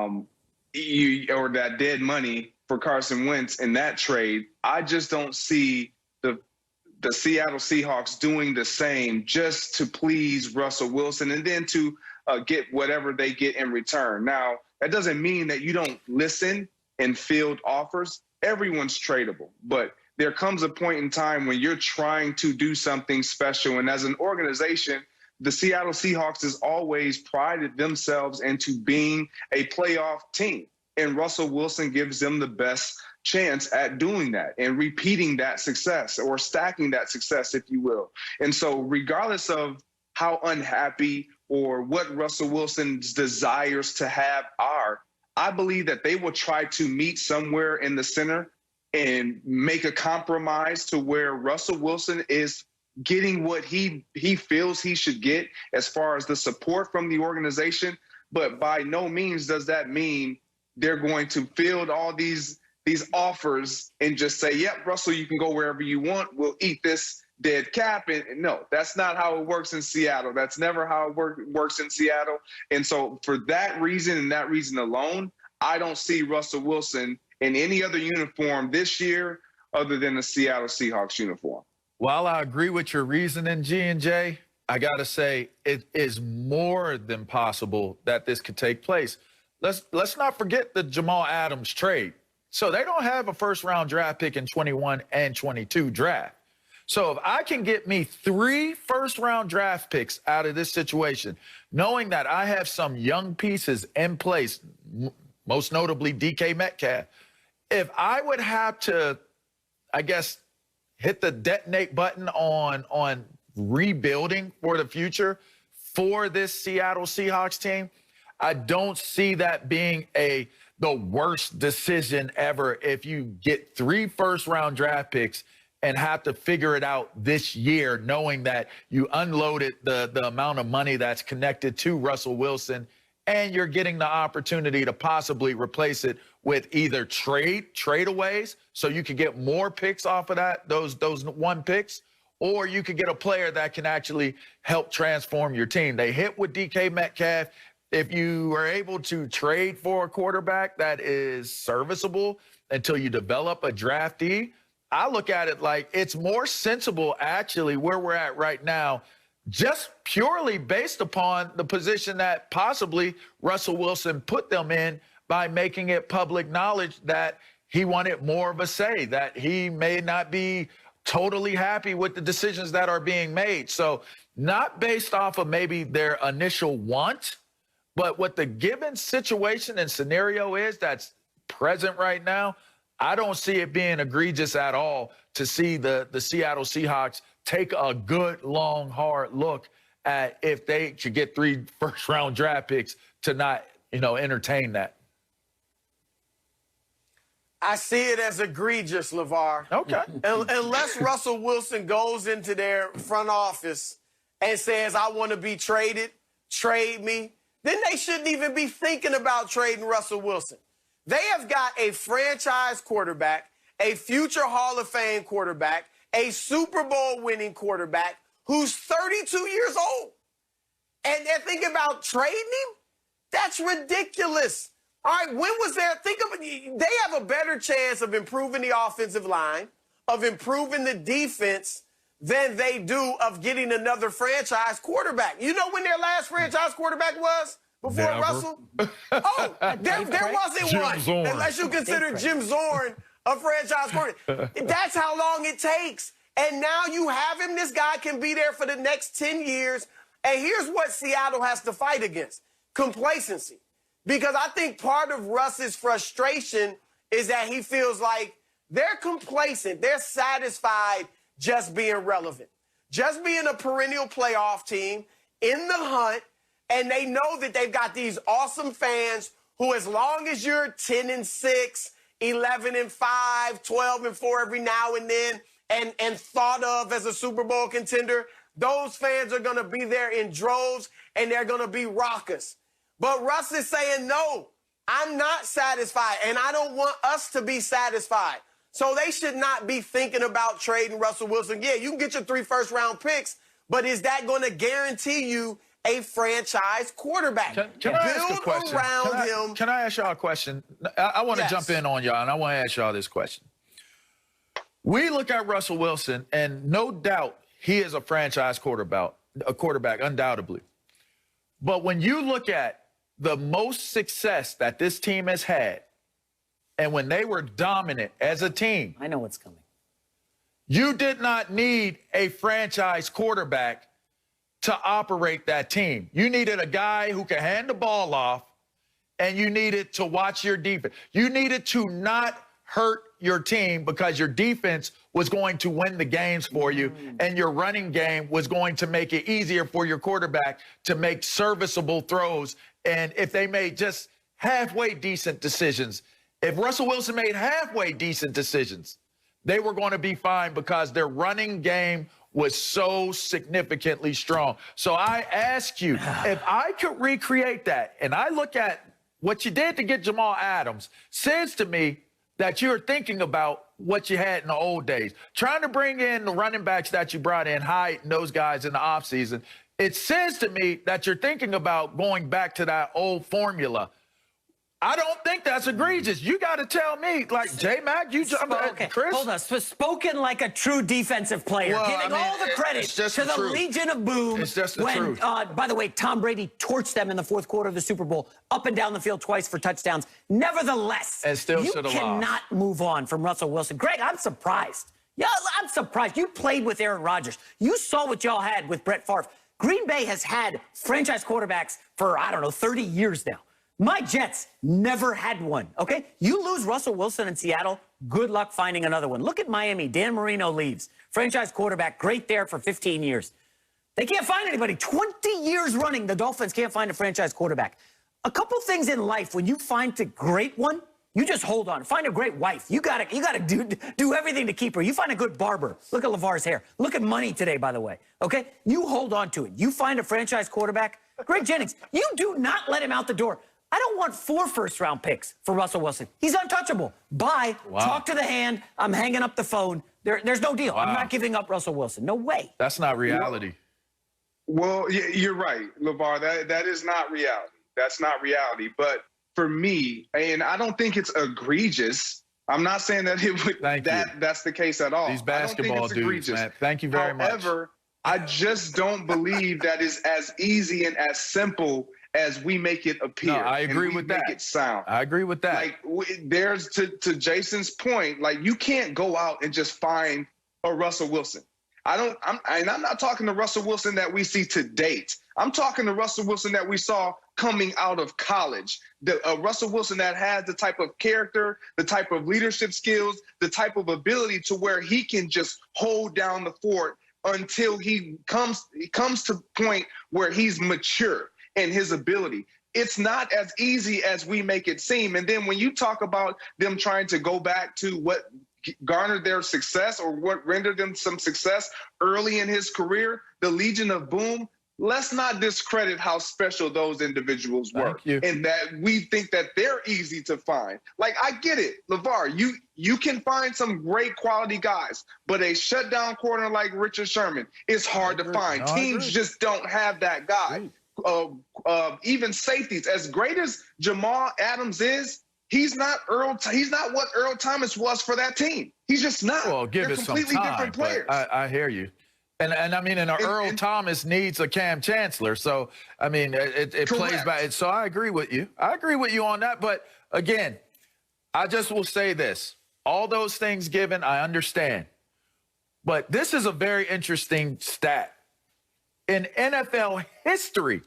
or that dead money for Carson Wentz in that trade. I just don't see the Seattle Seahawks doing the same just to please Russell Wilson and then to get whatever they get in return. Now, that doesn't mean that you don't listen and field offers. Everyone's tradable, but there comes a point in time when you're trying to do something special. And as an organization, the Seattle Seahawks has always prided themselves into being a playoff team. And Russell Wilson gives them the best chance at doing that and repeating that success or stacking that success, if you will. And so regardless of how unhappy or what Russell Wilson's desires to have are, I believe that they will try to meet somewhere in the center and make a compromise to where Russell Wilson is getting what he feels he should get as far as the support from the organization. But by no means does that mean they're going to field all these offers and just say, yep, Russell, you can go wherever you want. We'll eat this dead cap. And no, that's not how it works in Seattle. That's never how it works in Seattle. And so for that reason and that reason alone, I don't see Russell Wilson in any other uniform this year other than the Seattle Seahawks uniform. While I agree with your reasoning, G&J, I got to say it is more than possible that this could take place. Let's not forget the Jamal Adams trade. So they don't have a first-round draft pick in 21 and 22 draft. So if I can get me 3 first-round draft picks out of this situation, knowing that I have some young pieces in place, most notably DK Metcalf, if I would have to, I guess, hit the detonate button on rebuilding for the future for this Seattle Seahawks team, I don't see that being the worst decision ever if you get 3 first-round draft picks and have to figure it out this year, knowing that you unloaded the amount of money that's connected to Russell Wilson, and you're getting the opportunity to possibly replace it with either tradeaways, so you could get more picks off of those 1 picks, or you could get a player that can actually help transform your team. They hit with DK Metcalf. If you are able to trade for a quarterback that is serviceable until you develop a draftee, I look at it like it's more sensible actually where we're at right now, just purely based upon the position that possibly Russell Wilson put them in by making it public knowledge that he wanted more of a say, that he may not be totally happy with the decisions that are being made. So not based off of maybe their initial want, but what the given situation and scenario is that's present right now, I don't see it being egregious at all to see the Seattle Seahawks take a good, long, hard look at if they should get 3 first-round draft picks to not, entertain that. I see it as egregious, LeVar. Okay. Unless Russell Wilson goes into their front office and says, I want to be traded, trade me, then they shouldn't even be thinking about trading Russell Wilson. They have got a franchise quarterback, a future Hall of Fame quarterback, a Super Bowl winning quarterback who's 32 years old. And they're thinking about trading him? That's ridiculous. All right, when was there? Think of it. They have a better chance of improving the offensive line, of improving the defense than they do of getting another franchise quarterback. You know when their last franchise quarterback was? Before Never. Russell? Oh, there wasn't Jim one. Zorn. Unless you consider Jim Zorn a franchise quarterback. That's how long it takes. And now you have him. This guy can be there for the next 10 years. And here's what Seattle has to fight against. Complacency. Because I think part of Russ's frustration is that he feels like they're complacent. They're satisfied just being relevant. Just being a perennial playoff team in the hunt. And they know that they've got these awesome fans who, as long as you're 10-6, 11-5, 12-4 every now and then, and thought of as a Super Bowl contender, those fans are going to be there in droves, and they're going to be raucous. But Russ is saying, no, I'm not satisfied, and I don't want us to be satisfied. So they should not be thinking about trading Russell Wilson. Yeah, you can get your 3 first-round picks, but is that going to guarantee you a franchise quarterback. Can I ask a question? Around him. Can I ask y'all a question? I want to jump in on y'all, and I want to ask y'all this question. We look at Russell Wilson, and no doubt he is a franchise quarterback, undoubtedly. But when you look at the most success that this team has had, and when they were dominant as a team, I know what's coming. You did not need a franchise quarterback to operate that team. You needed a guy who could hand the ball off, and you needed to watch your defense. You needed to not hurt your team because your defense was going to win the games for you, and your running game was going to make it easier for your quarterback to make serviceable throws. And if they made just halfway decent decisions, if Russell Wilson made halfway decent decisions, they were going to be fine because their running game was so significantly strong. So I ask you, if I could recreate that, and I look at what you did to get Jamal Adams, says to me that you're thinking about what you had in the old days. Trying to bring in the running backs that you brought in, Hyde and those guys in the offseason, it says to me that you're thinking about going back to that old formula. I don't think that's egregious. You got to tell me, like, J-Mac, Chris? Hold on. Spoken like a true defensive player, giving all the credit to the Legion of Boom. It's just the truth. By the way, Tom Brady torched them in the fourth quarter of the Super Bowl, up and down the field twice for touchdowns. Nevertheless, and still you cannot move on from Russell Wilson. Greg, I'm surprised. Yeah, I'm surprised. You played with Aaron Rodgers. You saw what y'all had with Brett Favre. Green Bay has had franchise quarterbacks for, 30 years now. My Jets never had one, okay? You lose Russell Wilson in Seattle, good luck finding another one. Look at Miami. Dan Marino leaves. Franchise quarterback, great there for 15 years. They can't find anybody. 20 years running, the Dolphins can't find a franchise quarterback. A couple things in life, when you find a great one, you just hold on. Find a great wife. You gotta do everything to keep her. You find a good barber. Look at LeVar's hair. Look at money today, by the way, okay? You hold on to it. You find a franchise quarterback. Greg Jennings, you do not let him out the door. I don't want 4 first-round picks for Russell Wilson. He's untouchable. Bye. Wow. Talk to the hand. I'm hanging up the phone. There's no deal. Wow. I'm not giving up Russell Wilson. No way. That's not reality. Well, you're right, LeVar. That is not reality. That's not reality. But for me, and I don't think it's egregious. I'm not saying that that's the case at all. These basketball dudes, man. Thank you very much. However, I just don't believe that is as easy and as simple as we make it appear. No, I agree with that. Make it sound. I agree with that. Like there's to Jason's point, like you can't go out and just find a Russell Wilson. I'm not talking to Russell Wilson that we see to date. I'm talking to Russell Wilson that we saw coming out of college. The Russell Wilson that has the type of character, the type of leadership skills, the type of ability to where he can just hold down the fort until he comes to the point where he's mature in his ability. It's not as easy as we make it seem. And then when you talk about them trying to go back to what garnered their success or what rendered them some success early in his career, the Legion of Boom, let's not discredit how special those individuals were. And that we think that they're easy to find. Like, I get it, LeVar, you can find some great quality guys, but a shutdown corner like Richard Sherman is hard to find. Teams just don't have that guy. Even safeties, as great as Jamal Adams is, he's not what Earl Thomas was for that team. He's just not. Well, give it some time. Different players. I hear you. And I mean, Earl Thomas needs a Cam Chancellor. So, I mean, it plays back. So I agree with you. I agree with you on that. But again, I just will say this. All those things given, I understand. But this is a very interesting stat. In NFL history,